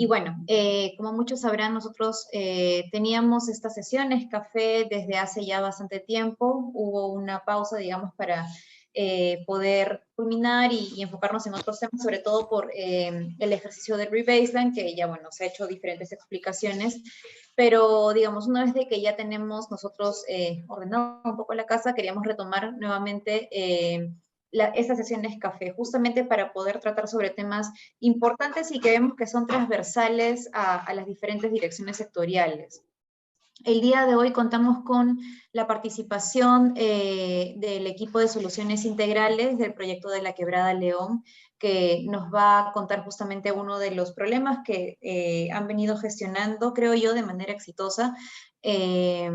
Y bueno, como muchos sabrán, nosotros teníamos estas sesiones café desde hace ya bastante tiempo. Hubo una pausa, digamos, para poder culminar y enfocarnos en otros temas, sobre todo por el ejercicio del rebaseline, que ya, bueno, se ha hecho diferentes explicaciones, pero, digamos, una vez de que ya tenemos nosotros ordenado un poco la casa, queríamos retomar nuevamente estas sesiones café, justamente para poder tratar sobre temas importantes y que vemos que son transversales a las diferentes direcciones sectoriales. El día de hoy contamos con la participación del equipo de soluciones integrales del proyecto de la Quebrada León, que nos va a contar justamente uno de los problemas que han venido gestionando, creo yo, de manera exitosa eh,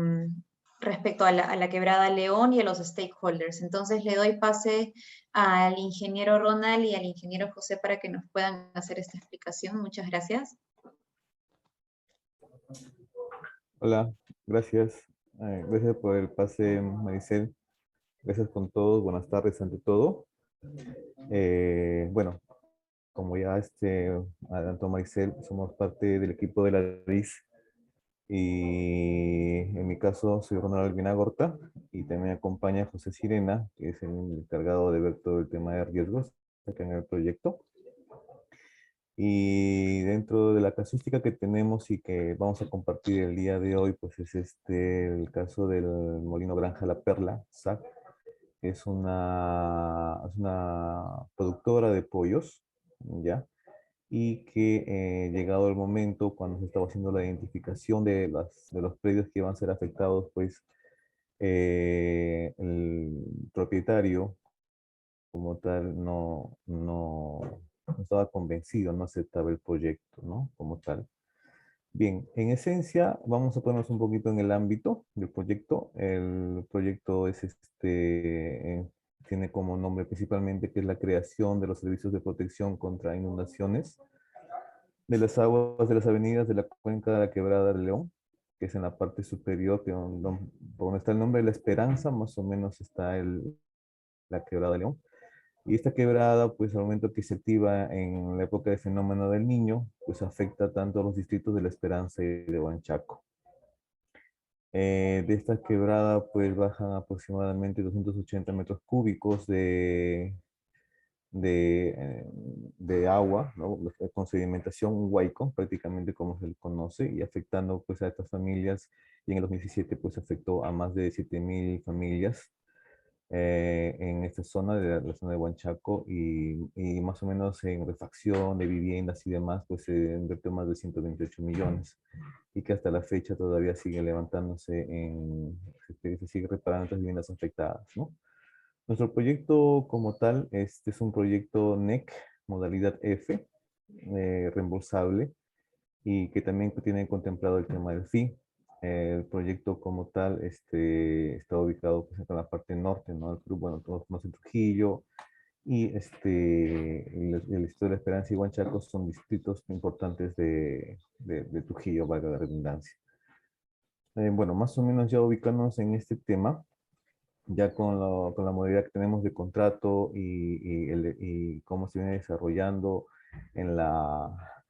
respecto a la Quebrada León y a los stakeholders. Entonces le doy pase al ingeniero Ronald y al ingeniero José para que nos puedan hacer esta explicación. Muchas gracias. Hola, gracias. Gracias por el pase, Maricel. Gracias con todos. Buenas tardes ante todo. Bueno, como ya adelantó Maricel, somos parte del equipo de la DIS y en mi caso soy Ronald Albinagorta y también me acompaña José Sirena, que es el encargado de ver todo el tema de riesgos acá en el proyecto. Y dentro de la casuística que tenemos y que vamos a compartir el día de hoy, pues es el caso del Molino Granja La Perla, SAC. Es una productora de pollos, ¿ya? Y que llegado el momento, cuando se estaba haciendo la identificación de los predios que iban a ser afectados, pues el propietario como tal no estaba convencido, no aceptaba el proyecto, ¿no? Como tal. Bien, en esencia, vamos a ponernos un poquito en el ámbito del proyecto. El proyecto tiene como nombre principalmente que es la creación de los servicios de protección contra inundaciones de las aguas de las avenidas de la cuenca de la Quebrada de León, que es en la parte superior, por donde está el nombre de La Esperanza, más o menos está la Quebrada de León. Y esta quebrada, pues al momento que se activa en la época de fenómeno del Niño, pues afecta tanto a los distritos de La Esperanza y de Huanchaco. De esta quebrada, pues bajan aproximadamente 280 metros cúbicos de, eh, de agua, ¿no? Con sedimentación, un huaico, prácticamente como se le conoce, y afectando pues a estas familias, y en el 2017 pues afectó a más de 7.000 familias en esta zona, de la zona de Huanchaco, y más o menos en refacción de viviendas y demás, pues se invirtió más de 128 millones, y que hasta la fecha todavía sigue levantándose, se sigue reparando estas viviendas afectadas, ¿no? Nuestro proyecto como tal, este es un proyecto NEC, modalidad F, reembolsable, y que también tiene contemplado el tema del fee. El proyecto como tal está ubicado pues, en la parte norte, ¿no? Bueno, todos conocen Trujillo, y el Distrito de la Esperanza y Huanchaco son distritos importantes de Trujillo, valga la redundancia. Bueno, más o menos ya ubicándonos en este tema, ya con la modalidad que tenemos de contrato y cómo se viene desarrollando en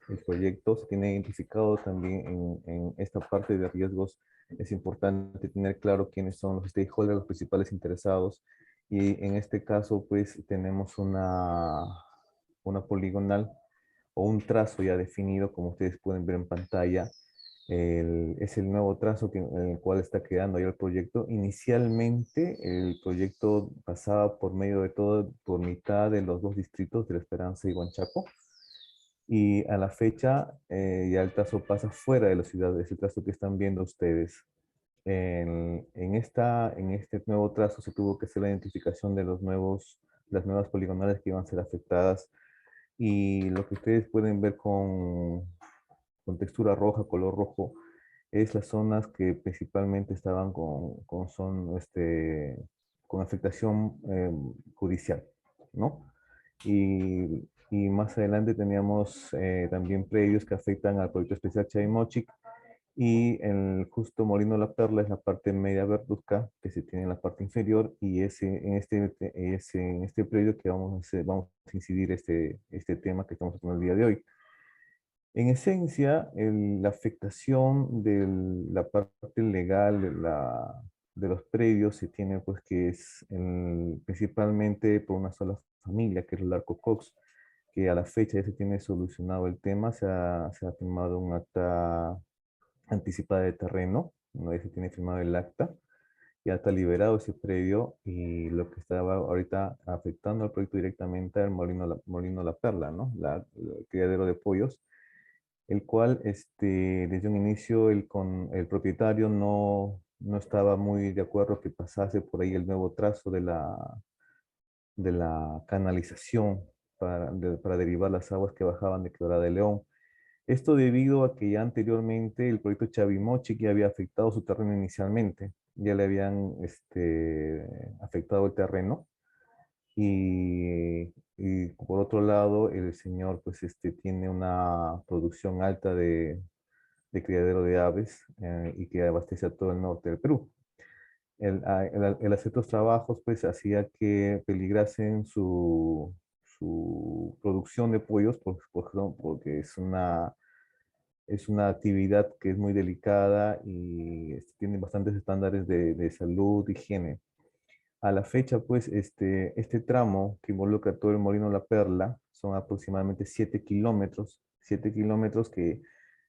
el proyecto, se tiene identificado también en esta parte de riesgos. Es importante tener claro quiénes son los stakeholders, los principales interesados, y en este caso pues tenemos una poligonal o un trazo ya definido, como ustedes pueden ver en pantalla. Es el nuevo trazo en el cual está quedando ya el proyecto. Inicialmente el proyecto pasaba por medio de todo, por mitad de los dos distritos de La Esperanza y Huanchaco, y a la fecha ya el trazo pasa fuera de la ciudad, es el trazo que están viendo ustedes. En este nuevo trazo se tuvo que hacer la identificación de las nuevas poligonales que iban a ser afectadas, y lo que ustedes pueden ver con textura roja, color rojo, es las zonas que principalmente estaban con afectación judicial, ¿no? Y más adelante teníamos también predios que afectan al proyecto especial Chaymochic, y el justo Molino La Perla es la parte media verduzca que se tiene en la parte inferior, y en este predio que vamos a incidir este tema que estamos haciendo el día de hoy. En esencia, la afectación de la parte legal de los predios se tiene pues que es principalmente por una sola familia, que es el Arco Cox, que a la fecha ya se tiene solucionado el tema, se ha firmado un acta anticipada de terreno, no ya se tiene firmado el acta, ya está liberado ese predio y lo que estaba ahorita afectando al proyecto directamente al Molino La Perla, ¿no? El criadero de pollos, el cual desde un inicio el propietario no estaba muy de acuerdo que pasase por ahí el nuevo trazo de la canalización para derivar las aguas que bajaban de Quebrada de León. Esto debido a que ya anteriormente el proyecto Chavimochic ya había afectado su terreno inicialmente, ya le habían afectado el terreno y por otro lado el señor pues tiene una producción alta de criadero de aves y que abastece a todo el norte del Perú. El hacer estos trabajos pues hacía que peligrasen su producción de pollos porque es una actividad que es muy delicada y tiene bastantes estándares de salud, higiene. A la fecha, pues, este tramo que involucra todo el Molino La Perla son aproximadamente 7 kilómetros que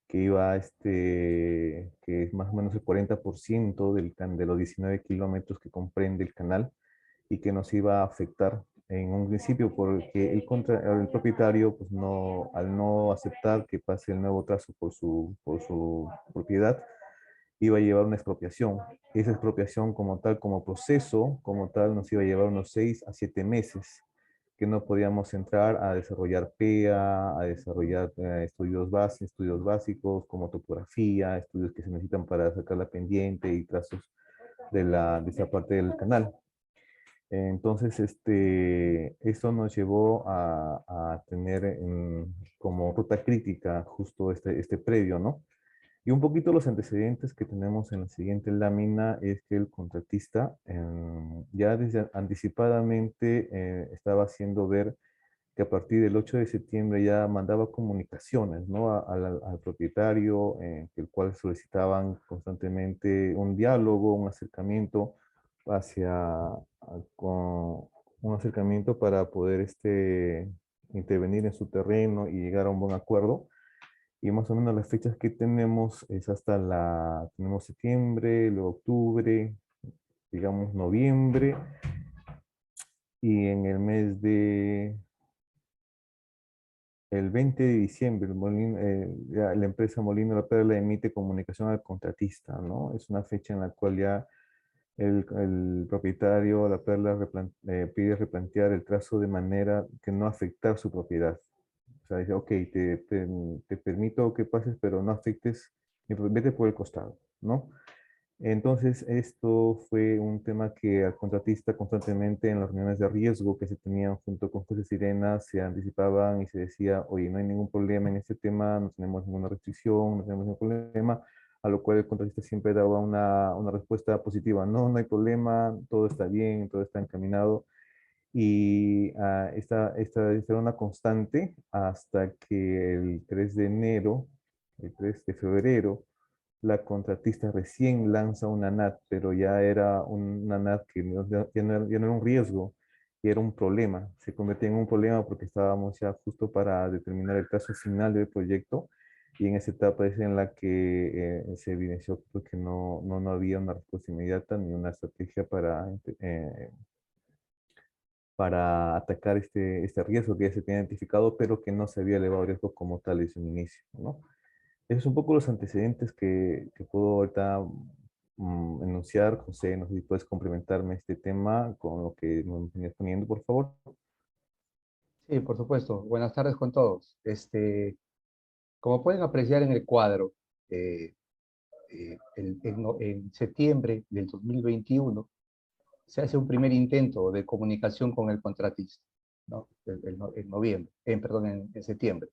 iba, que es más o menos el 40% de los 19 kilómetros que comprende el canal y que nos iba a afectar en un principio porque el propietario, pues no, al no aceptar que pase el nuevo trazo por su propiedad, iba a llevar una expropiación. Esa expropiación como tal, como proceso, como tal, nos iba a llevar unos 6 a 7 meses que no podíamos entrar a desarrollar PEA, a desarrollar estudios básicos como topografía, estudios que se necesitan para sacar la pendiente y trazos de esa parte del canal. Entonces, esto nos llevó a tener como ruta crítica justo este predio, ¿no? Y un poquito los antecedentes que tenemos en la siguiente lámina es que el contratista ya desde anticipadamente estaba haciendo ver que a partir del 8 de septiembre ya mandaba comunicaciones, ¿no? Al propietario, el cual solicitaban constantemente un diálogo, un acercamiento con un acercamiento para poder intervenir en su terreno y llegar a un buen acuerdo. Y más o menos las fechas que tenemos es tenemos septiembre, luego octubre, digamos noviembre, y en el mes el 20 de diciembre, la empresa Molino La Perla emite comunicación al contratista, ¿no? Es una fecha en la cual ya el propietario La Perla pide replantear el trazo de manera que no afectar su propiedad. O sea, dice, ok, te permito que pases, pero no afectes, vete por el costado, ¿no? Entonces, esto fue un tema que al contratista constantemente en las reuniones de riesgo que se tenían junto con jueces Sirena se anticipaban y se decía, oye, no hay ningún problema en este tema, no tenemos ninguna restricción, no tenemos ningún problema, a lo cual el contratista siempre daba una respuesta positiva, no, no hay problema, todo está bien, todo está encaminado. Y esta era una constante hasta que el 3 de enero, el 3 de febrero, la contratista recién lanza una NAT, pero ya era una NAT que ya no era un riesgo, ya era un problema. Se convertía en un problema porque estábamos ya justo para determinar el caso final del proyecto y en esa etapa es en la que se evidenció pues, que no había una respuesta inmediata ni una estrategia para atacar este riesgo que ya se tenía identificado, pero que no se había elevado el riesgo como tal desde un inicio, ¿no? Esos son un poco los antecedentes que puedo ahorita enunciar. José, no sé si puedes complementarme este tema con lo que nos venías poniendo, por favor. Sí, por supuesto. Buenas tardes con todos. Como pueden apreciar en el cuadro, eh, en septiembre del 2021 se hace un primer intento de comunicación con el contratista, ¿no? En noviembre, perdón, en septiembre.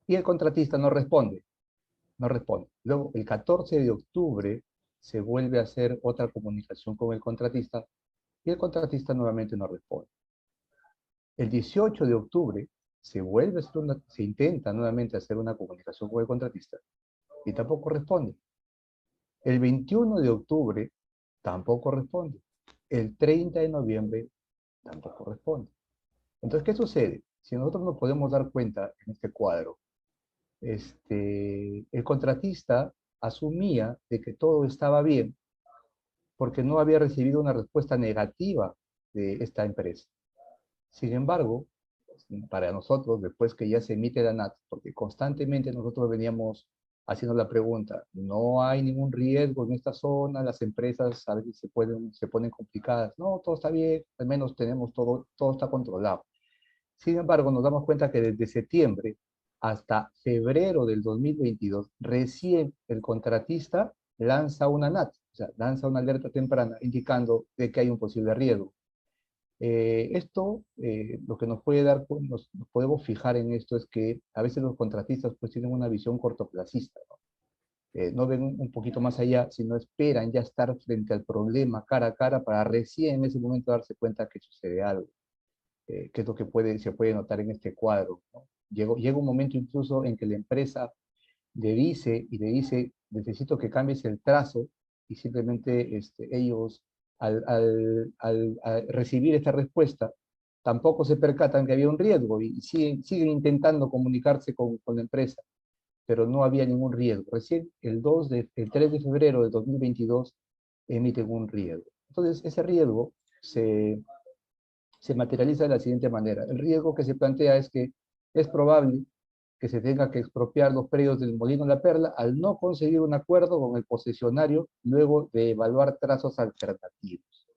Y el contratista no responde, no responde. Luego, el 14 de octubre se vuelve a hacer otra comunicación con el contratista y el contratista nuevamente no responde. El 18 de octubre se intenta nuevamente hacer una comunicación con el contratista y tampoco responde. El 21 de octubre tampoco responde. El 30 de noviembre tampoco responde. Entonces, ¿qué sucede? Si nosotros nos podemos dar cuenta en este cuadro, el contratista asumía de que todo estaba bien porque no había recibido una respuesta negativa de esta empresa. Sin embargo, para nosotros, después que ya se emite la NAT, porque constantemente nosotros veníamos haciendo la pregunta, no hay ningún riesgo en esta zona, las empresas a veces se ponen complicadas, no, todo está bien, al menos tenemos todo está controlado. Sin embargo, nos damos cuenta que desde septiembre hasta febrero del 2022, recién el contratista lanza una NAT, o sea, lanza una alerta temprana indicando de que hay un posible riesgo. Lo que nos puede dar, nos podemos fijar en esto es que a veces los contratistas pues tienen una visión cortoplacista, ¿no? No ven un poquito más allá, sino esperan ya estar frente al problema cara a cara para recién en ese momento darse cuenta que sucede algo, que es lo que se puede notar en este cuadro, ¿no? Llega un momento incluso en que la empresa le dice, necesito que cambies el trazo, y simplemente ellos, al recibir esta respuesta, tampoco se percatan que había un riesgo y siguen intentando comunicarse con la empresa, pero no había ningún riesgo. Recién el 3 de febrero de 2022 emiten un riesgo. Entonces, ese riesgo se materializa de la siguiente manera. El riesgo que se plantea es que es probable que se tenga que expropiar los predios del Molino La Perla al no conseguir un acuerdo con el concesionario luego de evaluar trazos alternativos.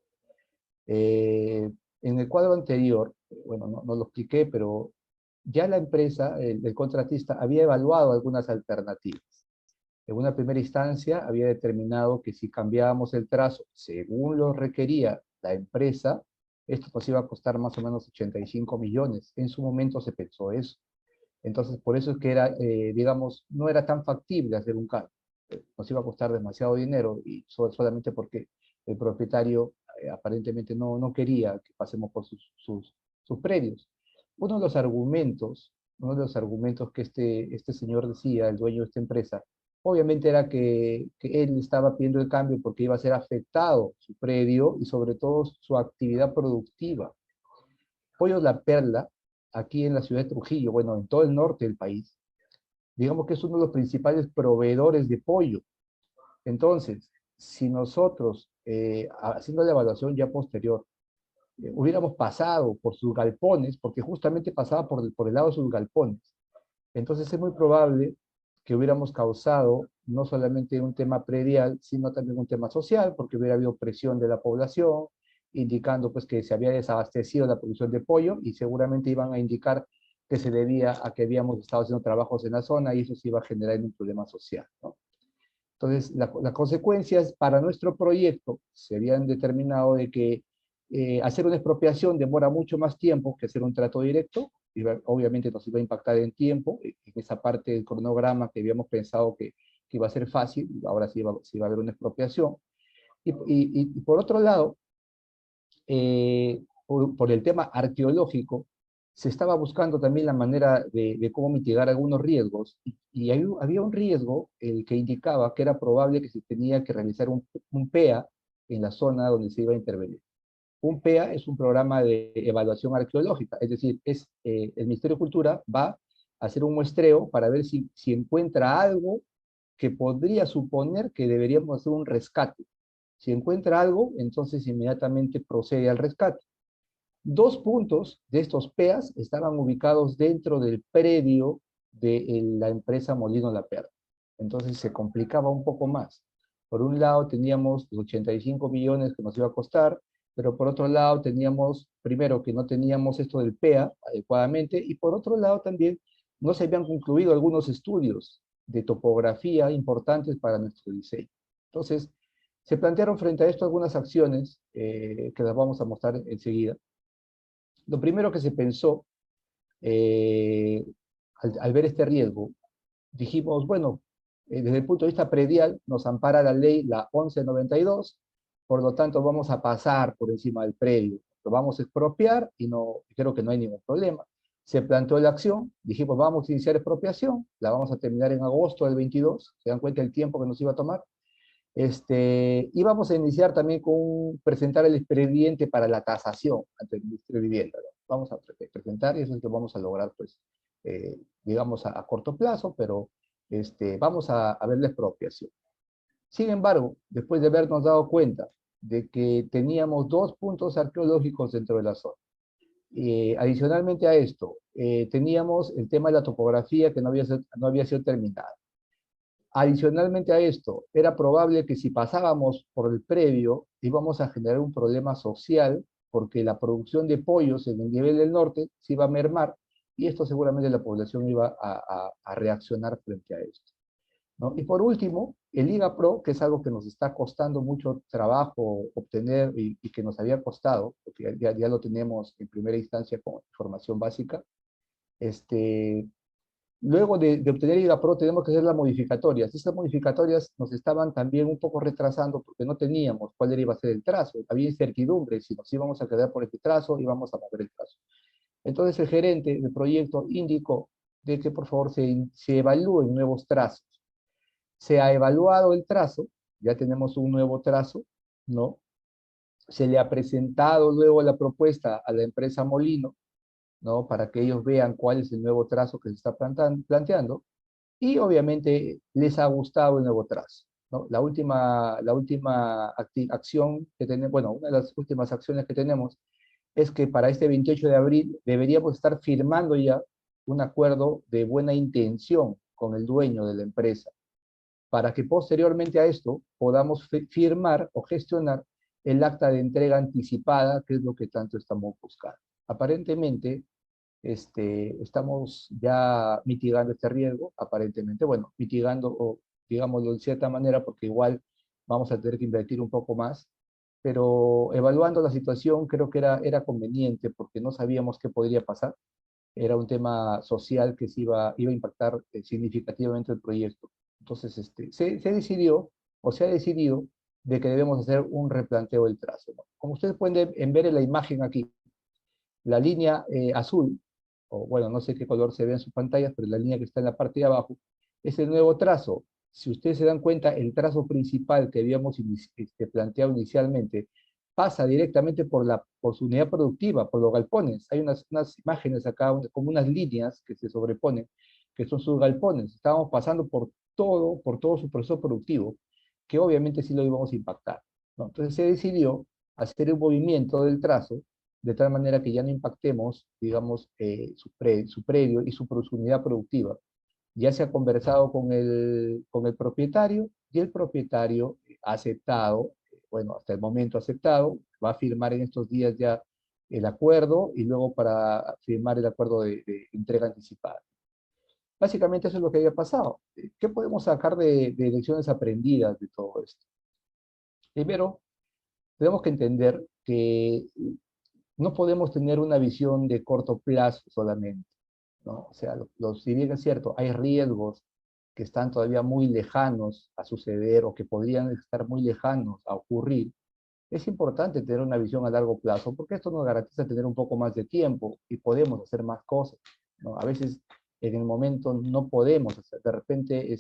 En el cuadro anterior, bueno, no lo expliqué, pero ya la empresa, el contratista, había evaluado algunas alternativas. En una primera instancia había determinado que si cambiábamos el trazo según lo requería la empresa, esto nos iba a costar más o menos 85 millones. En su momento se pensó eso. Entonces, por eso es que era, digamos, no era tan factible hacer un cambio. Nos iba a costar demasiado dinero y solamente porque el propietario aparentemente no quería que pasemos por sus predios. Uno de los argumentos que este señor decía, el dueño de esta empresa, obviamente era que él estaba pidiendo el cambio porque iba a ser afectado su predio y sobre todo su actividad productiva. Pollos La Perla, aquí en la ciudad de Trujillo, bueno, en todo el norte del país, digamos que es uno de los principales proveedores de pollo. Entonces, si nosotros, haciendo la evaluación ya posterior, hubiéramos pasado por sus galpones, porque justamente pasaba por el lado de sus galpones, entonces es muy probable que hubiéramos causado no solamente un tema predial, sino también un tema social, porque hubiera habido presión de la población, indicando pues que se había desabastecido la producción de pollo y seguramente iban a indicar que se debía a que habíamos estado haciendo trabajos en la zona y eso se iba a generar un problema social, ¿no? Entonces, las consecuencias para nuestro proyecto se habían determinado de que hacer una expropiación demora mucho más tiempo que hacer un trato directo, y obviamente nos iba a impactar en tiempo, en esa parte del cronograma que habíamos pensado que iba a ser fácil, ahora sí iba a haber una expropiación. Y por otro lado, por el tema arqueológico, se estaba buscando también la manera de cómo mitigar algunos riesgos, y había un riesgo que indicaba que era probable que se tenía que realizar un PEA en la zona donde se iba a intervenir. Un PEA es un programa de evaluación arqueológica, es decir, el Ministerio de Cultura va a hacer un muestreo para ver si encuentra algo que podría suponer que deberíamos hacer un rescate. Si encuentra algo, entonces inmediatamente procede al rescate. 2 puntos de estos PEAs estaban ubicados dentro del predio de la empresa Molino La Perla. Entonces se complicaba un poco más. Por un lado teníamos los 85 millones que nos iba a costar, pero por otro lado teníamos, primero, que no teníamos esto del PEA adecuadamente, y por otro lado también no se habían concluido algunos estudios de topografía importantes para nuestro diseño. Entonces, se plantearon frente a esto algunas acciones que las vamos a mostrar enseguida. Lo primero que se pensó, al ver este riesgo, dijimos, bueno, desde el punto de vista predial, nos ampara la ley, la 1192, por lo tanto vamos a pasar por encima del predio, lo vamos a expropiar y creo que no hay ningún problema. Se planteó la acción, dijimos, vamos a iniciar expropiación, la vamos a terminar en agosto del 22, se dan cuenta del tiempo que nos iba a tomar. Y vamos a iniciar también con presentar el expediente para la tasación ante el Ministerio de Vivienda, ¿no? Vamos a presentar y eso es lo que vamos a lograr, pues, digamos, a corto plazo, pero vamos a ver la expropiación. Sin embargo, después de habernos dado cuenta de que teníamos 2 puntos arqueológicos dentro de la zona, adicionalmente a esto, teníamos el tema de la topografía que no había sido terminada. Adicionalmente a esto, era probable que si pasábamos por el predio, íbamos a generar un problema social, porque la producción de pollos en el nivel del norte se iba a mermar, y esto seguramente la población iba a reaccionar frente a esto, ¿no? Y por último, el IGA-PRO, que es algo que nos está costando mucho trabajo obtener y que nos había costado, porque ya lo tenemos en primera instancia con información básica. Luego de obtener IGA-PRO tenemos que hacer las modificatorias. Estas modificatorias nos estaban también un poco retrasando porque no teníamos cuál iba a ser el trazo. Había incertidumbre si nos íbamos a quedar por este trazo, íbamos a mover el trazo. Entonces el gerente del proyecto indicó de que por favor se evalúen nuevos trazos. Se ha evaluado el trazo, ya tenemos un nuevo trazo, ¿no? Se le ha presentado luego la propuesta a la empresa Molino, ¿no? Para que ellos vean cuál es el nuevo trazo que se está planteando, y obviamente les ha gustado el nuevo trazo, ¿no? La última acción que tenemos, bueno, una de las últimas acciones que tenemos es que para este 28 de abril deberíamos estar firmando ya un acuerdo de buena intención con el dueño de la empresa, para que posteriormente a esto podamos firmar o gestionar el acta de entrega anticipada, que es lo que tanto estamos buscando. Aparentemente, estamos ya mitigando este riesgo, aparentemente, bueno, mitigando, o digámoslo de cierta manera, porque igual vamos a tener que invertir un poco más, pero evaluando la situación creo que era conveniente, porque no sabíamos qué podría pasar. Era un tema social que iba a impactar significativamente el proyecto. Entonces, se decidió, o se ha decidido, de que debemos hacer un replanteo del trazo, ¿no? Como ustedes pueden ver en la imagen aquí, la línea azul, o bueno, no sé qué color se ve en sus pantallas, pero la línea que está en la parte de abajo, es el nuevo trazo. Si ustedes se dan cuenta, el trazo principal que habíamos planteado inicialmente pasa directamente por su unidad productiva, por los galpones. Hay unas imágenes acá, como unas líneas que se sobreponen, que son sus galpones. Estábamos pasando por todo su proceso productivo, que obviamente sí lo íbamos a impactar, ¿no? Entonces se decidió hacer un movimiento del trazo, de tal manera que ya no impactemos, digamos, su predio y su unidad productiva. Ya se ha conversado con el propietario, y el propietario ha aceptado, bueno, hasta el momento ha aceptado, va a firmar en estos días ya el acuerdo, y luego para firmar el acuerdo de entrega anticipada. Básicamente eso es lo que había pasado. ¿Qué podemos sacar de lecciones aprendidas de todo esto? Primero, tenemos que entender que no podemos tener una visión de corto plazo solamente, ¿no? O sea, si bien es cierto, hay riesgos que están todavía muy lejanos a suceder o que podrían estar muy lejanos a ocurrir, es importante tener una visión a largo plazo, porque esto nos garantiza tener un poco más de tiempo y podemos hacer más cosas, ¿no? A veces en el momento no podemos hacer, de repente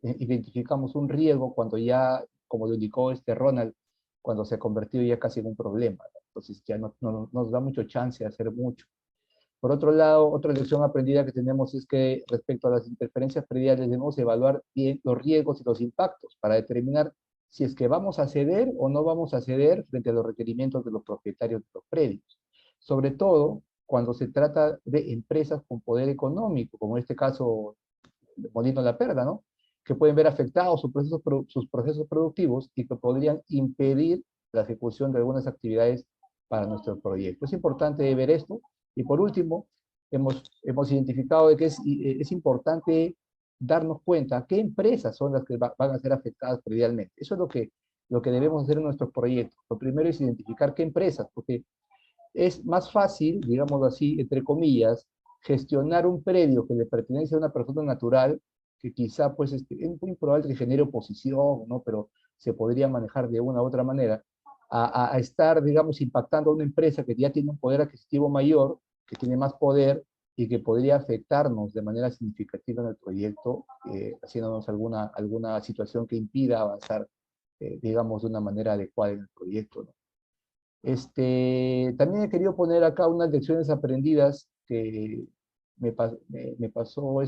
identificamos un riesgo cuando ya, como lo indicó Ronald, cuando se ha convertido ya casi en un problema, ¿no? Entonces ya no nos da mucho chance de hacer mucho. Por otro lado, otra lección aprendida que tenemos es que respecto a las interferencias prediales debemos evaluar bien los riesgos y los impactos para determinar si es que vamos a ceder o no vamos a ceder frente a los requerimientos de los propietarios de los predios. Sobre todo cuando se trata de empresas con poder económico, como en este caso Molino La Perla, ¿no? Que pueden ver afectados sus procesos productivos y que podrían impedir la ejecución de algunas actividades para nuestro proyecto. Es importante ver esto. Y por último, hemos identificado de que es importante darnos cuenta qué empresas son las que van a ser afectadas predialmente. Eso es lo que debemos hacer en nuestros proyectos. Lo primero es identificar qué empresas, porque es más fácil, digámoslo así, entre comillas, gestionar un predio que le pertenece a una persona natural, que quizá pues es muy probable que genere oposición, ¿no? Pero se podría manejar de una u otra manera, a estar, digamos, impactando a una empresa que ya tiene un poder adquisitivo mayor, que tiene más poder y que podría afectarnos de manera significativa en el proyecto, haciéndonos alguna situación que impida avanzar, digamos, de una manera adecuada en el proyecto, ¿no? También he querido poner acá unas lecciones aprendidas que me pasó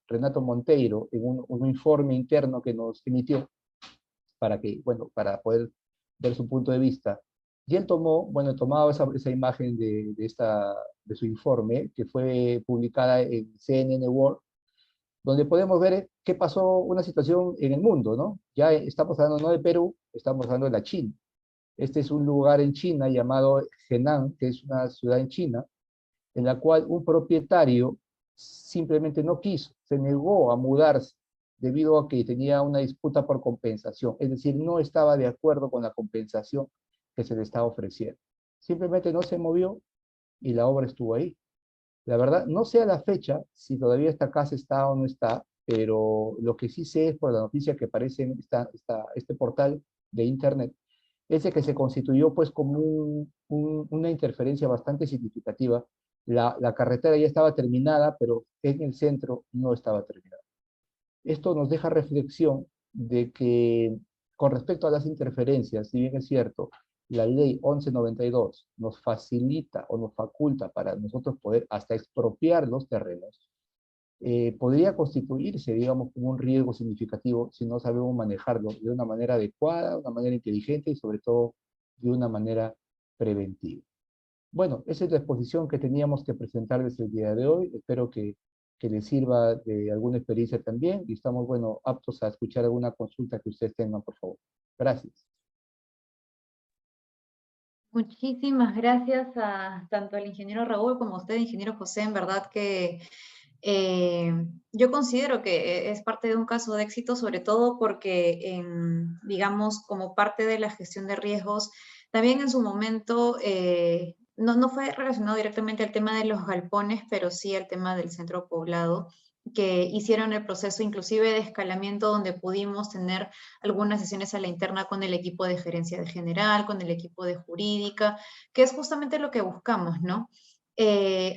Renato Monteiro en un informe interno que nos emitió para poder ver su punto de vista. Y él tomaba esa imagen de su informe, que fue publicada en CNN World, donde podemos ver qué pasó, una situación en el mundo, ¿no? Ya estamos hablando no de Perú, estamos hablando de la China. Este es un lugar en China llamado Henan, que es una ciudad en China, en la cual un propietario simplemente no quiso, se negó a mudarse debido a que tenía una disputa por compensación, es decir, no estaba de acuerdo con la compensación que se le estaba ofreciendo. Simplemente no se movió y la obra estuvo ahí. La verdad, no sé a la fecha si todavía esta casa está o no está, pero lo que sí sé es por la noticia que aparece en este portal de internet, es de que se constituyó pues como una interferencia bastante significativa. La carretera ya estaba terminada, pero en el centro no estaba terminada. Esto nos deja reflexión de que con respecto a las interferencias, si bien es cierto, la ley 1192 nos facilita o nos faculta para nosotros poder hasta expropiar los terrenos, podría constituirse, digamos, como un riesgo significativo si no sabemos manejarlo de una manera adecuada, de una manera inteligente y sobre todo de una manera preventiva. Bueno, esa es la exposición que teníamos que presentarles el día de hoy. Espero que les sirva de alguna experiencia también y estamos, bueno, aptos a escuchar alguna consulta que ustedes tengan, por favor. Gracias. Muchísimas gracias a tanto al ingeniero Raúl como a usted, ingeniero José. En verdad que yo considero que es parte de un caso de éxito, sobre todo porque, digamos, como parte de la gestión de riesgos, también en su momento no fue relacionado directamente al tema de los galpones, pero sí al tema del centro poblado, que hicieron el proceso inclusive de escalamiento donde pudimos tener algunas sesiones a la interna con el equipo de gerencia de general, con el equipo de jurídica, que es justamente lo que buscamos, ¿no?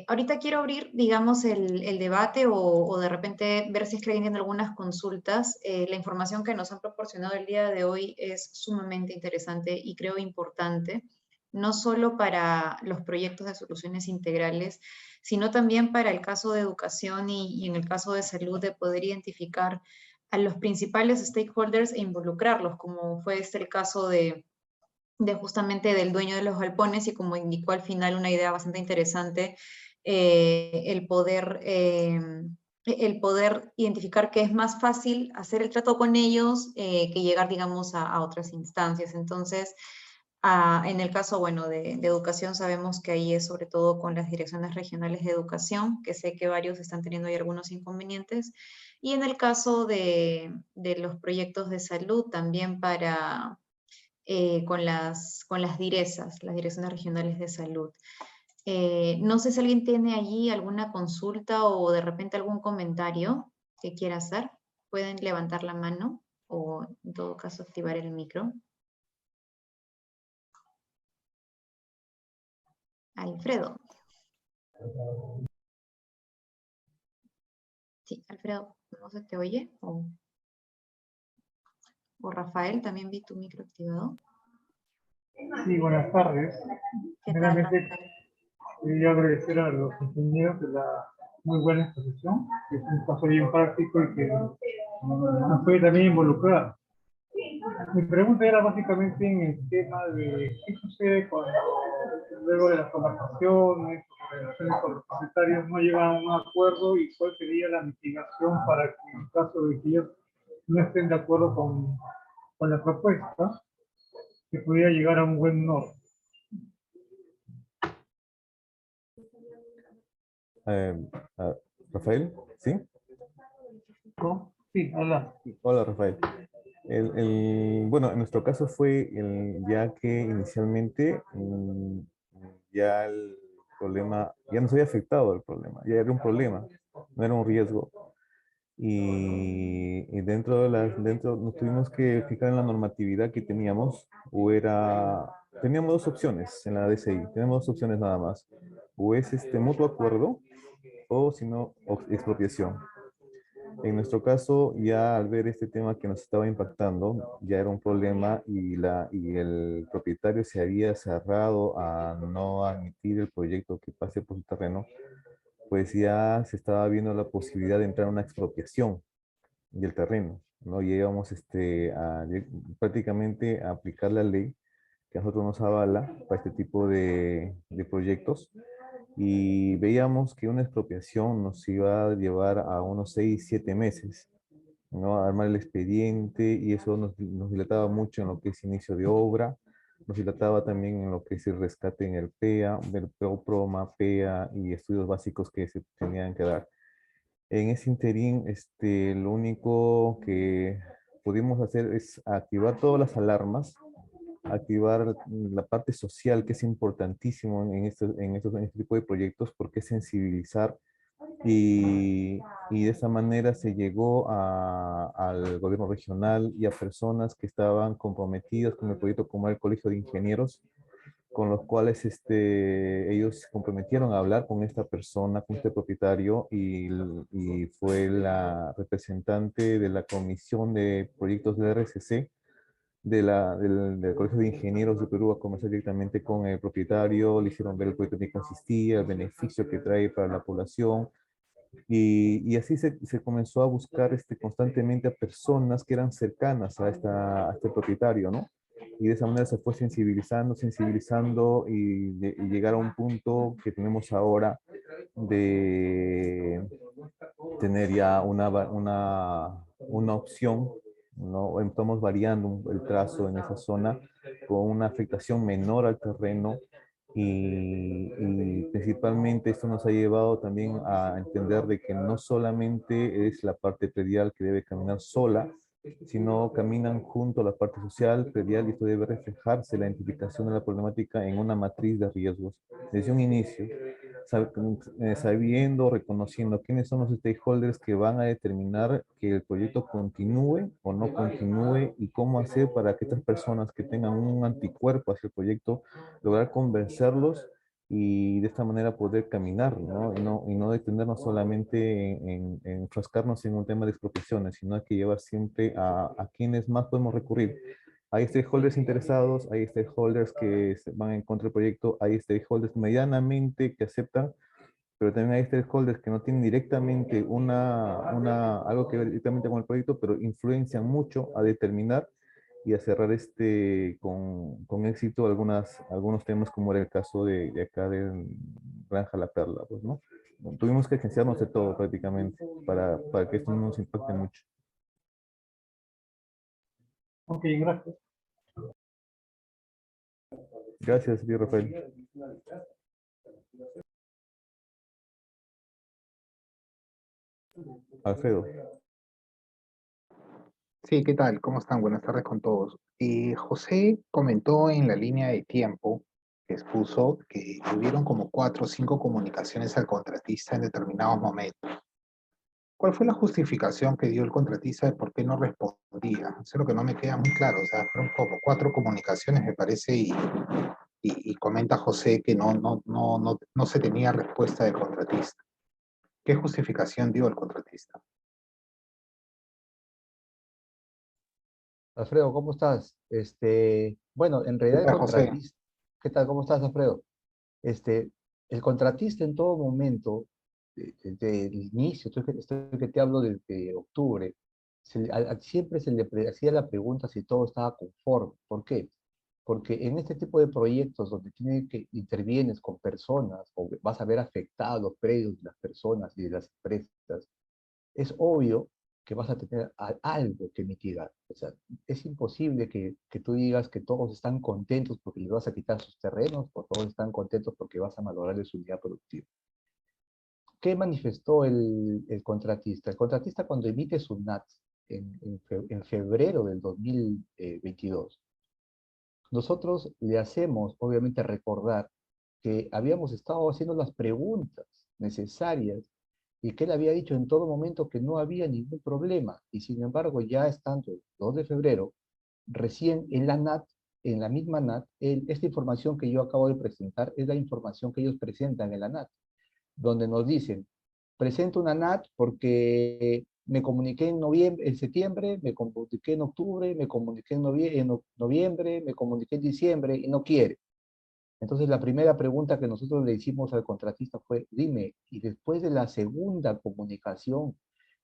Ahorita quiero abrir, digamos, el debate o de repente ver si es que alguien tiene algunas consultas. La información que nos han proporcionado el día de hoy es sumamente interesante y creo importante, no solo para los proyectos de soluciones integrales, sino también para el caso de educación y en el caso de salud, de poder identificar a los principales stakeholders e involucrarlos, como fue el caso de justamente del dueño de los galpones y como indicó al final una idea bastante interesante, el poder identificar que es más fácil hacer el trato con ellos que llegar, digamos, a otras instancias. Entonces, en el caso, bueno, de educación sabemos que ahí es sobre todo con las direcciones regionales de educación, que sé que varios están teniendo ahí algunos inconvenientes, y en el caso de los proyectos de salud también con las DIRESAS, las Direcciones Regionales de Salud. No sé si alguien tiene allí alguna consulta o de repente algún comentario que quiera hacer. Pueden levantar la mano o en todo caso activar el micro. Alfredo. Sí, Alfredo, ¿no se te oye? O Rafael, también vi tu micro activado. Sí, buenas tardes. ¿Qué tal, Primeramente, Rafael? quería agradecer a los ingenieros de la muy buena exposición, que es un caso bien práctico y que nos puede también involucrar. Mi pregunta era básicamente en el tema de qué sucede cuando luego de las conversaciones o relaciones con los propietarios no llegan a un acuerdo y cuál sería la mitigación para que en caso de que ellos no estén de acuerdo con la propuesta, que pudiera llegar a un buen norte. Rafael, ¿sí? ¿No? Sí, hola. Hola, Rafael. Bueno, en nuestro caso fue ya que inicialmente ya el problema, ya nos había afectado el problema, ya era un problema, no era un riesgo. Y dentro nos tuvimos que fijar en la normatividad que teníamos, teníamos dos opciones en la DCI, tenemos dos opciones nada más. o es mutuo acuerdo o si no, expropiación. En nuestro caso, ya al ver este tema que nos estaba impactando, ya era un problema y el propietario se había cerrado a no admitir el proyecto que pase por su terreno, pues ya se estaba viendo la posibilidad de entrar a una expropiación del terreno, ¿no? Y íbamos prácticamente a aplicar la ley que a nosotros nos avala para este tipo de proyectos y veíamos que una expropiación nos iba a llevar a unos 6, 7 meses, ¿no? Armar el expediente y eso nos dilataba mucho en lo que es inicio de obra, nos dilataba también en lo que es el rescate en el PEA, del PROMA, PEA y estudios básicos que se tenían que dar. En ese interín, lo único que pudimos hacer es activar todas las alarmas, activar la parte social, que es importantísimo en este tipo de proyectos, porque es sensibilizar y de esa manera se llegó al gobierno regional y a personas que estaban comprometidas con el proyecto, como el Colegio de Ingenieros, con los cuales ellos se comprometieron a hablar con esta persona, con este propietario, y fue la representante de la Comisión de Proyectos de RCC del Colegio de Ingenieros de Perú a conversar directamente con el propietario, le hicieron ver el proyecto en qué consistía, el beneficio que trae para la población, y así se comenzó a buscar constantemente a personas que eran cercanas a este propietario, ¿no? Y de esa manera se fue sensibilizando, sensibilizando y llegar a un punto que tenemos ahora de tener ya una opción, ¿no? Estamos variando el trazo en esa zona con una afectación menor al terreno y principalmente esto nos ha llevado también a entender de que no solamente es la parte predial que debe caminar sola, sino caminan junto a la parte social, predial, y esto debe reflejarse la identificación de la problemática en una matriz de riesgos desde un inicio, sabiendo, reconociendo quiénes son los stakeholders que van a determinar que el proyecto continúe o no continúe y cómo hacer para que estas personas que tengan un anticuerpo hacia el proyecto, lograr convencerlos y de esta manera poder caminar, ¿no? Y no detenernos solamente en enfrascarnos en un tema de expropiaciones, sino hay que llevar siempre a quienes más podemos recurrir. Hay stakeholders interesados, hay stakeholders que van en contra del proyecto, hay stakeholders medianamente que aceptan, pero también hay stakeholders que no tienen directamente algo que ver directamente con el proyecto, pero influencian mucho a determinar y a cerrar con éxito algunos temas, como era el caso de acá de Granja La Perla, pues, ¿no? Tuvimos que agenciarnos de todo prácticamente para que esto no nos impacte mucho. Ok, gracias. Gracias, tío Rafael. Alfredo. Sí, ¿qué tal? ¿Cómo están? Buenas tardes con todos. José comentó en la línea de tiempo que expuso que hubieron como 4 o 5 comunicaciones al contratista en determinados momentos. ¿Cuál fue la justificación que dio el contratista de por qué no respondía? Eso es lo que no me queda muy claro. O sea, fueron como 4 comunicaciones, me parece, y comenta José que no se tenía respuesta del contratista. ¿Qué justificación dio el contratista? Alfredo, ¿cómo estás? Bueno, en ¿Qué realidad el tal, José? contratista, ¿qué tal? ¿Cómo estás, Alfredo? Este, el contratista en todo momento, desde el inicio, estoy que te hablo desde octubre, siempre se le hacía la pregunta si todo estaba conforme. ¿Por qué? Porque en este tipo de proyectos donde intervienes con personas o vas a ver afectados los predios de las personas y de las empresas, es obvio que vas a tener algo que mitigar. O sea, es imposible que tú digas que todos están contentos porque les vas a quitar sus terrenos, o todos están contentos porque vas a malograr su unidad productiva. ¿Qué manifestó el contratista? El contratista, cuando emite su NAT en febrero del 2022, nosotros le hacemos, obviamente, recordar que habíamos estado haciendo las preguntas necesarias y que él había dicho en todo momento que no había ningún problema. Y sin embargo, ya estando el 2 de febrero, recién en la NAT en la misma NAT, esta información que yo acabo de presentar es la información que ellos presentan en la NAT, donde nos dicen, presento una NAT porque me comuniqué en septiembre, me comuniqué en octubre, me comuniqué en noviembre, me comuniqué en diciembre y no quiere. Entonces la primera pregunta que nosotros le hicimos al contratista fue, dime, y después de la segunda comunicación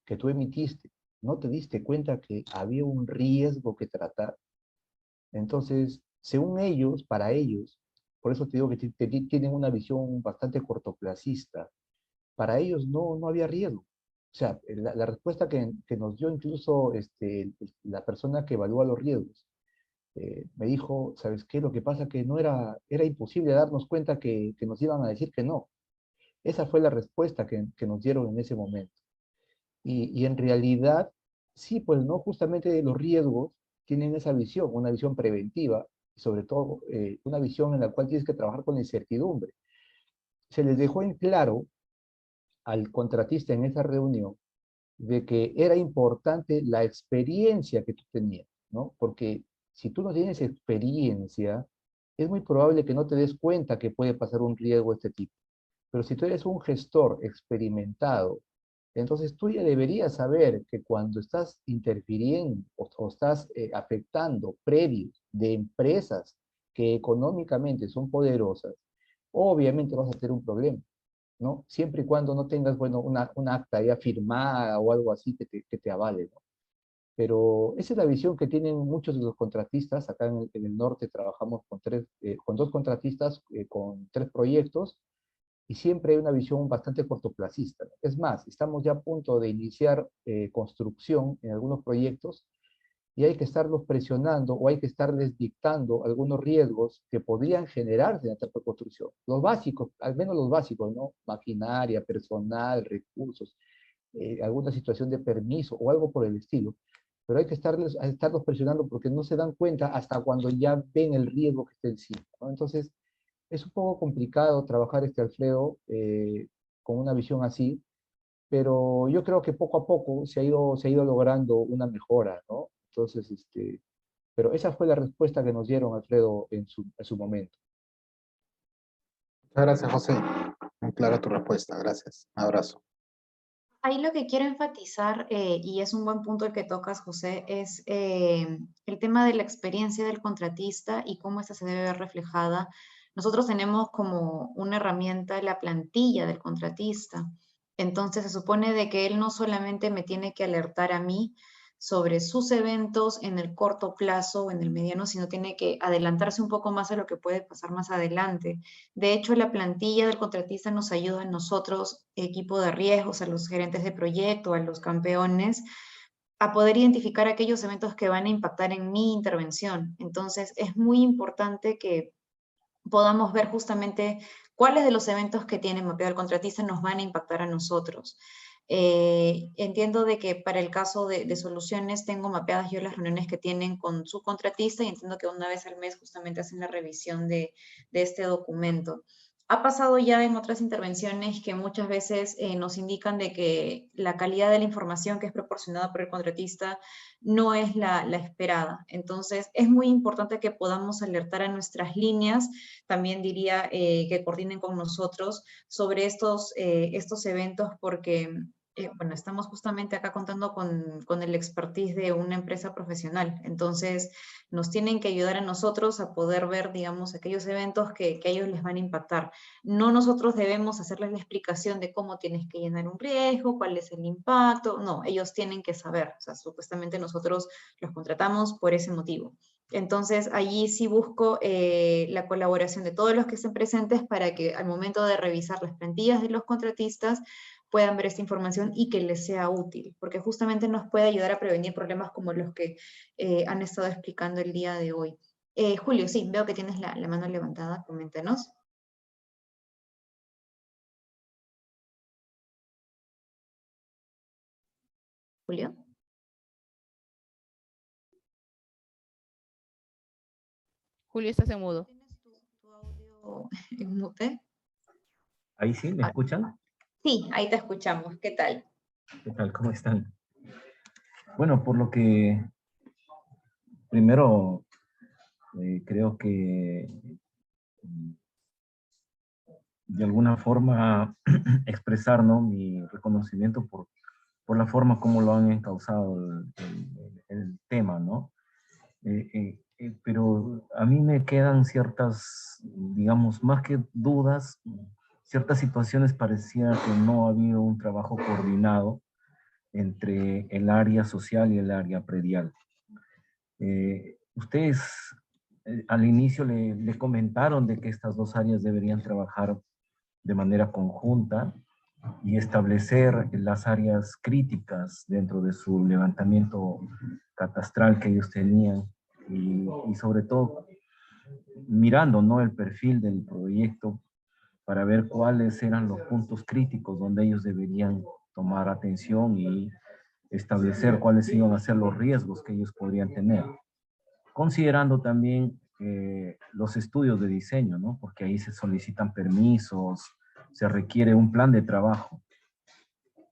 que tú emitiste, ¿no te diste cuenta que había un riesgo que tratar? Entonces, según ellos, para ellos, por eso te digo que tienen una visión bastante cortoplacista, para ellos no había riesgo. O sea, la respuesta que nos dio incluso la persona que evalúa los riesgos, me dijo, ¿sabes qué? Lo que pasa que era imposible darnos cuenta que nos iban a decir que no. Esa fue la respuesta que nos dieron en ese momento. Y en realidad, sí, pues no, justamente los riesgos tienen esa visión, una visión preventiva, y sobre todo una visión en la cual tienes que trabajar con la incertidumbre. Se les dejó en claro al contratista en esa reunión de que era importante la experiencia que tú tenías, ¿no? Porque si tú no tienes experiencia, es muy probable que no te des cuenta que puede pasar un riesgo de este tipo. Pero si tú eres un gestor experimentado, entonces tú ya deberías saber que cuando estás interfiriendo o estás afectando predios de empresas que económicamente son poderosas, obviamente vas a tener un problema, ¿no? Siempre y cuando no tengas, bueno, una acta ya firmada o algo así que te avale, ¿no? Pero esa es la visión que tienen muchos de los contratistas. Acá en el norte trabajamos con dos contratistas, con 3 proyectos, y siempre hay una visión bastante cortoplacista. Es más, estamos ya a punto de iniciar construcción en algunos proyectos y hay que estarlos presionando o hay que estarles dictando algunos riesgos que podrían generarse en la etapa de construcción. Los básicos, al menos los básicos, ¿no? Maquinaria, personal, recursos, alguna situación de permiso o algo por el estilo. Pero hay que estarlos presionando porque no se dan cuenta hasta cuando ya ven el riesgo que está encima, ¿no? Entonces, es un poco complicado trabajar, Alfredo, con una visión así, pero yo creo que poco a poco se ha ido logrando una mejora, ¿no? Entonces, pero esa fue la respuesta que nos dieron, Alfredo, en su momento. Muchas gracias, José. Muy clara tu respuesta. Gracias. Un abrazo. Ahí lo que quiero enfatizar, y es un buen punto el que tocas, José, es el tema de la experiencia del contratista y cómo esta se debe ver reflejada. Nosotros tenemos como una herramienta la plantilla del contratista. Entonces se supone de que él no solamente me tiene que alertar a mí sobre sus eventos en el corto plazo o en el mediano, sino tiene que adelantarse un poco más a lo que puede pasar más adelante. De hecho, la plantilla del contratista nos ayuda a nosotros, equipo de riesgos, a los gerentes de proyecto, a los campeones, a poder identificar aquellos eventos que van a impactar en mi intervención. Entonces, es muy importante que podamos ver justamente cuáles de los eventos que tiene mapeado el contratista nos van a impactar a nosotros. Entiendo de que para el caso de soluciones tengo mapeadas yo las reuniones que tienen con su contratista y entiendo que una vez al mes justamente hacen la revisión de este documento. Ha pasado ya en otras intervenciones que muchas veces nos indican de que la calidad de la información que es proporcionada por el contratista no es la esperada. Entonces, es muy importante que podamos alertar a nuestras líneas, también diría que coordinen con nosotros sobre estos eventos porque bueno, estamos justamente acá contando con el expertise de una empresa profesional. Entonces, nos tienen que ayudar a nosotros a poder ver, digamos, aquellos eventos que a ellos les van a impactar. No nosotros debemos hacerles la explicación de cómo tienes que llenar un riesgo, cuál es el impacto. No, ellos tienen que saber. O sea, supuestamente nosotros los contratamos por ese motivo. Entonces, allí sí busco la colaboración de todos los que estén presentes para que al momento de revisar las plantillas de los contratistas puedan ver esta información y que les sea útil, porque justamente nos puede ayudar a prevenir problemas como los que han estado explicando el día de hoy. Julio, sí, veo que tienes la mano levantada, coméntanos. Julio. Julio, estás en mudo. ¿Tienes tu audio en mute? Ahí sí, ¿me escuchan? Sí, ahí te escuchamos. ¿Qué tal? ¿Qué tal? ¿Cómo están? Bueno, por lo que primero Creo que de alguna forma expresar, ¿no?, mi reconocimiento por la forma como lo han encauzado el tema, ¿no? Pero a mí me quedan ciertas, digamos, más que dudas, ciertas situaciones parecía que no ha habido un trabajo coordinado entre el área social y el área predial. Ustedes al inicio le comentaron de que estas dos áreas deberían trabajar de manera conjunta y establecer las áreas críticas dentro de su levantamiento catastral que ellos tenían y sobre todo mirando, ¿no?, el perfil del proyecto para ver cuáles eran los puntos críticos donde ellos deberían tomar atención y establecer cuáles iban a ser los riesgos que ellos podrían tener. Considerando también los estudios de diseño, ¿no? Porque ahí se solicitan permisos, se requiere un plan de trabajo,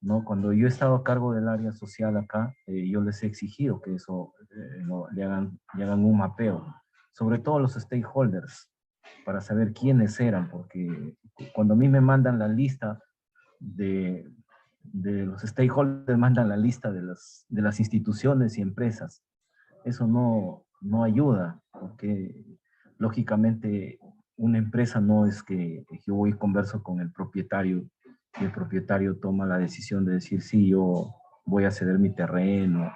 ¿no? Cuando yo he estado a cargo del área social acá, yo les he exigido que eso le hagan un mapeo, sobre todo los stakeholders, para saber quiénes eran, porque cuando a mí me mandan la lista de los stakeholders, mandan la lista de las instituciones y empresas, eso no ayuda, porque lógicamente una empresa no es que yo voy y converso con el propietario y el propietario toma la decisión de decir, sí, yo voy a ceder mi terreno,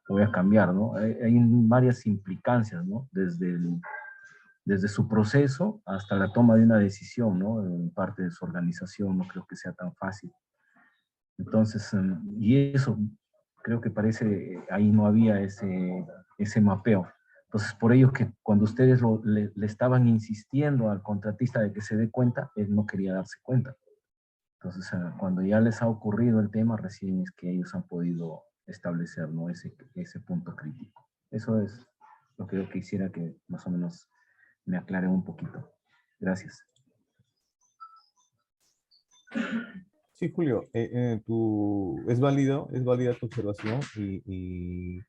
voy a cambiar, ¿no? Hay varias implicancias, ¿no? Desde su proceso hasta la toma de una decisión, ¿no? En parte de su organización, no creo que sea tan fácil. Entonces, y eso creo que parece, ahí no había ese mapeo. Entonces, por ello que cuando ustedes le estaban insistiendo al contratista de que se dé cuenta, él no quería darse cuenta. Entonces, cuando ya les ha ocurrido el tema, recién es que ellos han podido establecer, ¿no?, ese punto crítico. Eso es lo que yo quisiera que más o menos me aclaren un poquito. Gracias. Sí, Julio, es válida tu observación y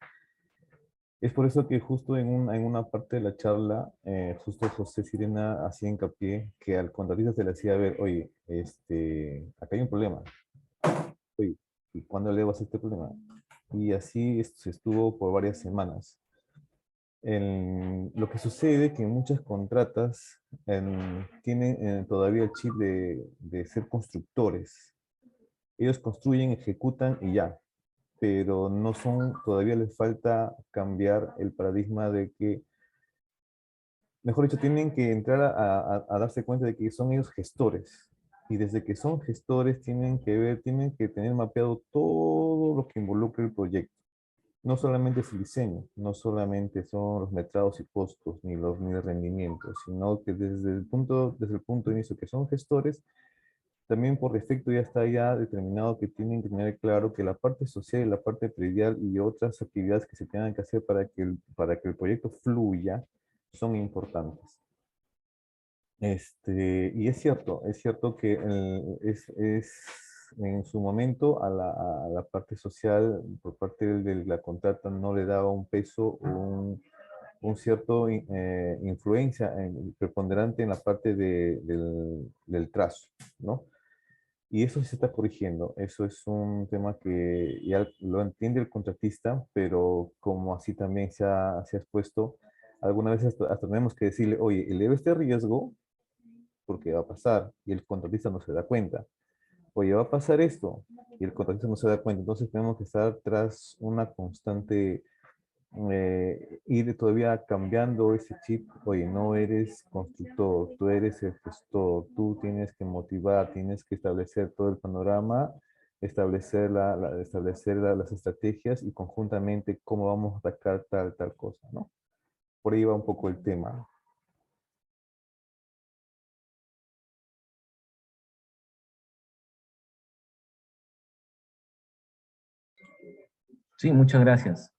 es por eso que justo en una parte de la charla, justo José Sirena hacía hincapié que al contratista se le hacía ver, oye, acá hay un problema. Oye, ¿y cuándo le vas a este problema? Y así se estuvo por varias semanas. Lo que sucede que muchas contratas tienen todavía el chip de ser constructores. Ellos construyen, ejecutan y ya, pero todavía les falta cambiar el paradigma de que, mejor dicho, tienen que entrar a darse cuenta de que son ellos gestores. Y desde que son gestores tienen que tener mapeado todo lo que involucra el proyecto. No solamente es el diseño, no solamente son los metrados y costos, ni los rendimientos, sino que desde el punto de inicio que son gestores, también por defecto ya está ya determinado que tienen que tener claro que la parte social y la parte predial y otras actividades que se tengan que hacer para que el proyecto fluya son importantes. Y es cierto que en su momento a la parte social, por parte de la contrata, no le daba un peso o un cierto influencia preponderante en la parte del trazo, ¿no? Y eso se está corrigiendo. Eso es un tema que ya lo entiende el contratista, pero como así también se ha expuesto, algunas veces hasta tenemos que decirle, oye, eleva este riesgo porque va a pasar y el contratista no se da cuenta. Oye, va a pasar esto y el contratista no se da cuenta. Entonces tenemos que estar tras una constante, ir todavía cambiando ese chip. Oye, no eres constructor, tú eres el gestor, tú tienes que motivar, tienes que establecer todo el panorama, establecer las estrategias y conjuntamente cómo vamos a atacar tal cosa, ¿no? Por ahí va un poco el tema. Sí, muchas gracias.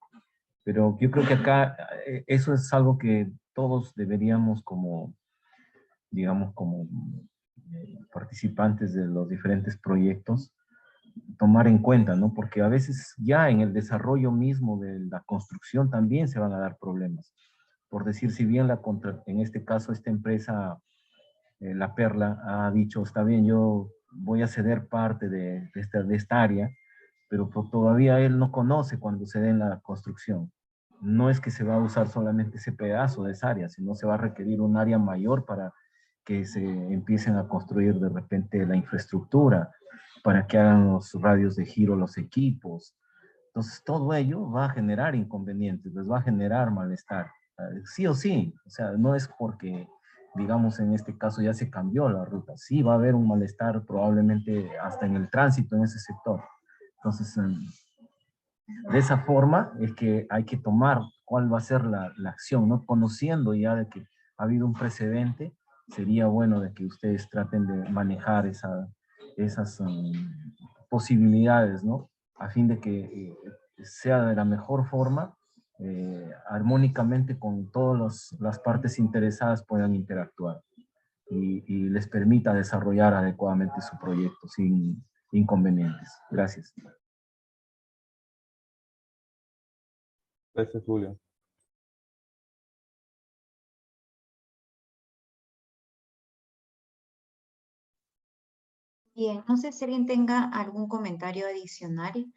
Pero yo creo que acá eso es algo que todos deberíamos como, digamos, como participantes de los diferentes proyectos, tomar en cuenta, ¿no? Porque a veces ya en el desarrollo mismo de la construcción también se van a dar problemas. por decir, si bien en este caso esta empresa, La Perla, ha dicho, está bien, yo voy a ceder parte de esta área, pero todavía él no conoce cuando se dé en la construcción. No es que se va a usar solamente ese pedazo de esa área, sino se va a requerir un área mayor para que se empiecen a construir de repente la infraestructura, para que hagan los radios de giro los equipos. Entonces todo ello va a generar inconvenientes, les va a generar malestar, sí o sí. O sea, no es porque, digamos, en este caso ya se cambió la ruta. Sí va a haber un malestar probablemente hasta en el tránsito en ese sector. Entonces, de esa forma es que hay que tomar cuál va a ser la acción, ¿no? Conociendo ya de que ha habido un precedente, sería bueno de que ustedes traten de manejar esas posibilidades, ¿no? A fin de que sea de la mejor forma, armónicamente con todas las partes interesadas puedan interactuar y les permita desarrollar adecuadamente su proyecto sin inconvenientes. Gracias. Gracias, Julio. Bien, no sé si alguien tenga algún comentario adicional.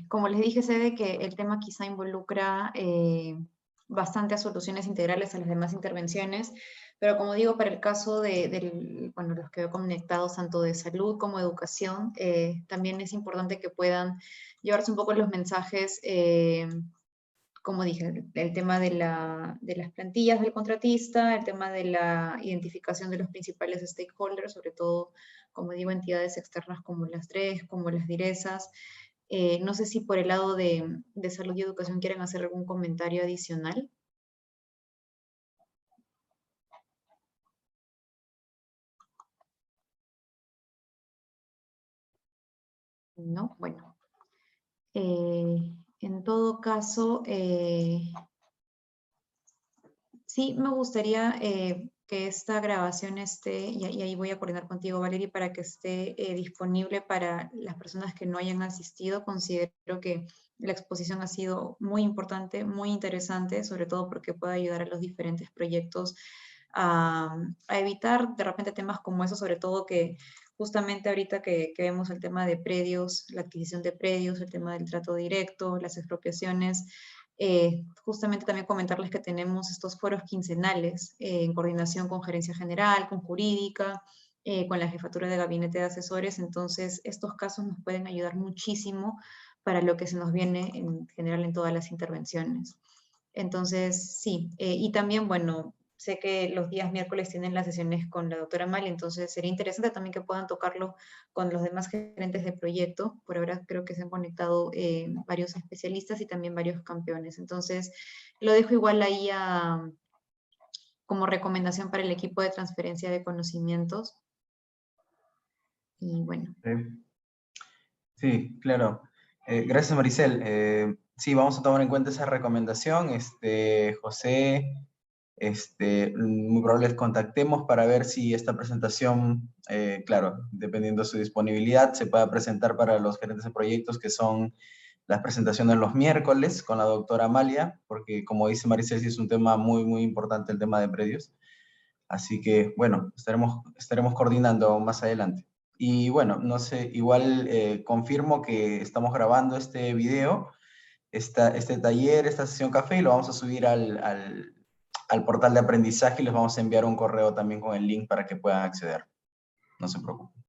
Como les dije, sé de que el tema quizá involucra bastante a soluciones integrales a las demás intervenciones, pero como digo, para el caso bueno, los que veo conectados tanto de salud como de educación, también es importante que puedan llevarse un poco los mensajes, como dije, el tema de las plantillas del contratista, el tema de la identificación de los principales stakeholders, sobre todo, como digo, entidades externas como las DRES, como las DIRESAS. No sé si por el lado de salud y educación quieren hacer algún comentario adicional. No, bueno. En todo caso, sí me gustaría que esta grabación esté, y ahí voy a coordinar contigo, Valerie, para que esté disponible para las personas que no hayan asistido. Considero que la exposición ha sido muy importante, muy interesante, sobre todo porque puede ayudar a los diferentes proyectos a evitar de repente temas como eso, sobre todo que justamente ahorita que vemos el tema de predios, la adquisición de predios, el tema del trato directo, las expropiaciones, justamente también comentarles que tenemos estos foros quincenales en coordinación con Gerencia General, con Jurídica, con la Jefatura de Gabinete de Asesores. Entonces, estos casos nos pueden ayudar muchísimo para lo que se nos viene en general en todas las intervenciones. Entonces, sí, y también, bueno, sé que los días miércoles tienen las sesiones con la doctora Mali, entonces sería interesante también que puedan tocarlo con los demás gerentes de proyecto. Por ahora creo que se han conectado varios especialistas y también varios campeones. Entonces, lo dejo igual ahí como recomendación para el equipo de transferencia de conocimientos. Y bueno. Sí, claro. Gracias, Maricel. Sí, vamos a tomar en cuenta esa recomendación. José, muy probable les contactemos para ver si esta presentación, claro, dependiendo de su disponibilidad, se pueda presentar para los gerentes de proyectos, que son las presentaciones los miércoles con la doctora Amalia, porque como dice Maricel, sí es un tema muy, muy importante el tema de predios. Así que, bueno, estaremos coordinando más adelante. Y bueno, no sé, igual confirmo que estamos grabando este video, este taller, esta sesión café, y lo vamos a subir al portal de aprendizaje y les vamos a enviar un correo también con el link para que puedan acceder. No se preocupen.